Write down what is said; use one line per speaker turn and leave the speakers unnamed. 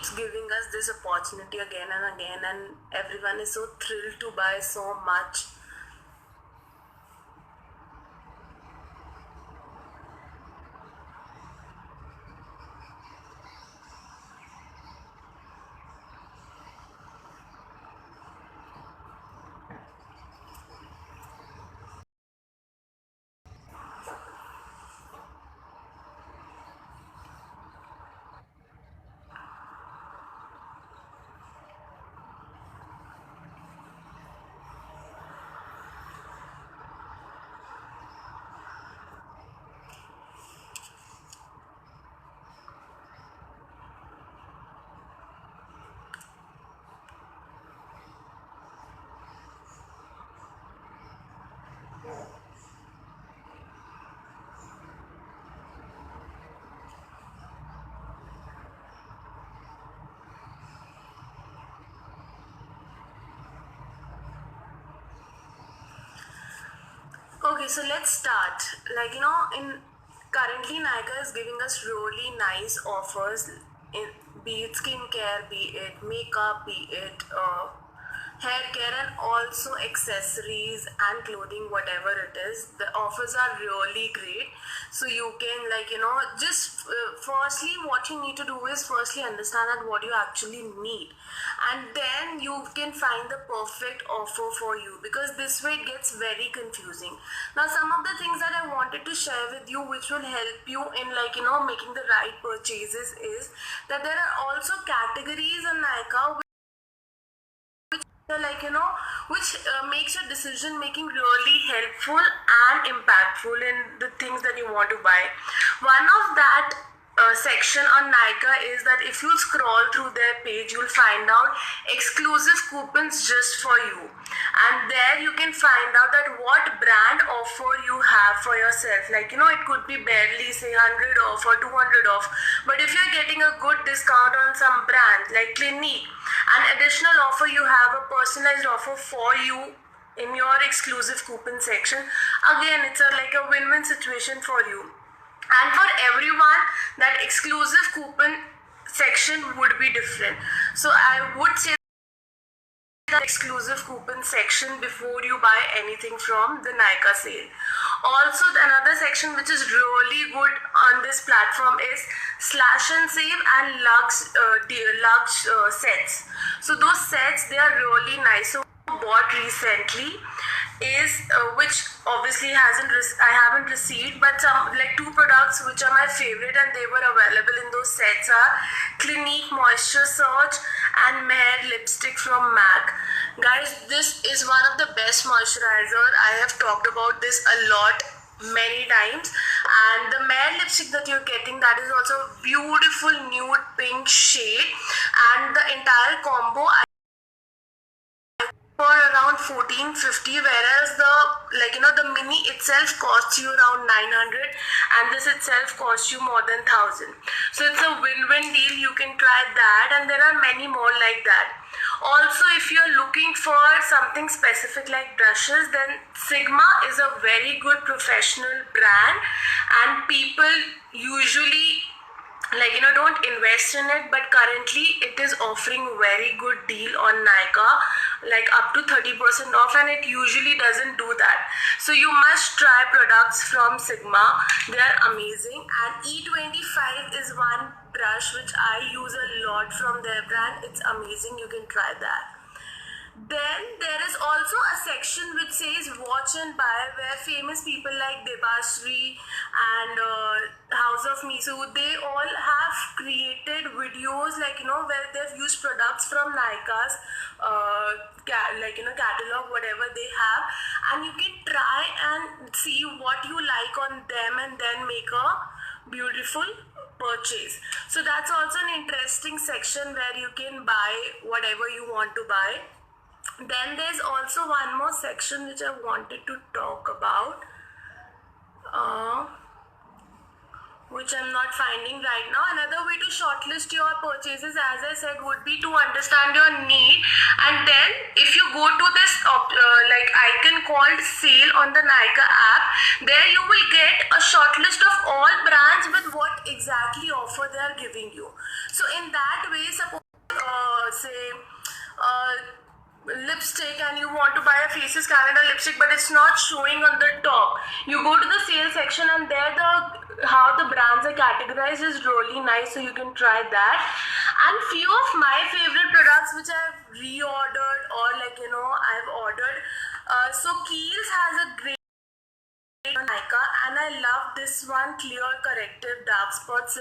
keeps giving us this opportunity again and again, and everyone is so thrilled to buy so much. Okay, so let's start. Like, in currently Nykaa is giving us really nice offers, in be it skincare, be it makeup, be it hair care, and also accessories and clothing, whatever it is. The offers are really great. So you can, like, just firstly, what you need to do is firstly understand that what you actually need, and then you can find the perfect offer for you, because this way it gets very confusing. Now, some of the things that I wanted to share with you, which will help you in, like, making the right purchases, is that there are also categories on Nykaa which makes your decision making really helpful and impactful in the things that you want to buy. One of that section on Nykaa is that if you scroll through their page, you'll find out exclusive coupons just for you, and there you can find out that what brand offer you have for yourself. Like, it could be barely say 100 off or 200 off, but if you're getting a good discount on some brand like Clinique, an additional offer, you have a personalized offer for you in your exclusive coupon section. Again, it's like a win-win situation for you, and for everyone that exclusive coupon section would be different. So I would say the exclusive coupon section before you buy anything from the Nykaa sale. Also, another section which is really good on this platform is Slash and Save and Lux sets. So those sets, they are really nice. So bought recently is which obviously I haven't received, but some, like, two products which are my favorite and they were available in those sets are Clinique Moisture Surge and Mehr lipstick from MAC. Guys, this is one of the best moisturizer. I have talked about this a lot many times, and the Mehr lipstick that you're getting, that is also a beautiful nude pink shade, and the entire combo for around 1450, whereas the mini itself costs you around 900, and this itself costs you more than 1000. So it's a win-win deal. You can try that, and there are many more like that. Also, if you're looking for something specific like brushes, then Sigma is a very good professional brand, and people usually don't invest in it, but currently it is offering very good deal on Nykaa, like up to 30% off, and it usually doesn't do that. So you must try products from Sigma. They are amazing, and E25 is one brush which I use a lot from their brand. It's amazing. You can try that. Then there is also a section which says watch and buy, where famous people like Debashree and House of Misu, they all have created videos where they've used products from Nykaa's catalog, whatever they have, and you can try and see what you like on them and then make a beautiful purchase. So that's also an interesting section where you can buy whatever you want to buy. Then there's also one more section which I wanted to talk about, which I'm not finding right now. Another way to shortlist your purchases, as I said, would be to understand your need, and then if you go to this icon called sale on the Nykaa app, there you will get a shortlist of all brands with what exactly offer they are giving you. So in that way, suppose lipstick and you want to buy a Faces Canada lipstick but it's not showing on the top, you go to the sale section and there how the brands are categorized is really nice, so you can try that. And few of my favorite products which I've reordered or I've ordered, so Kiehl's has a great Nykaa, and I love this one, Clear Corrective Dark Spots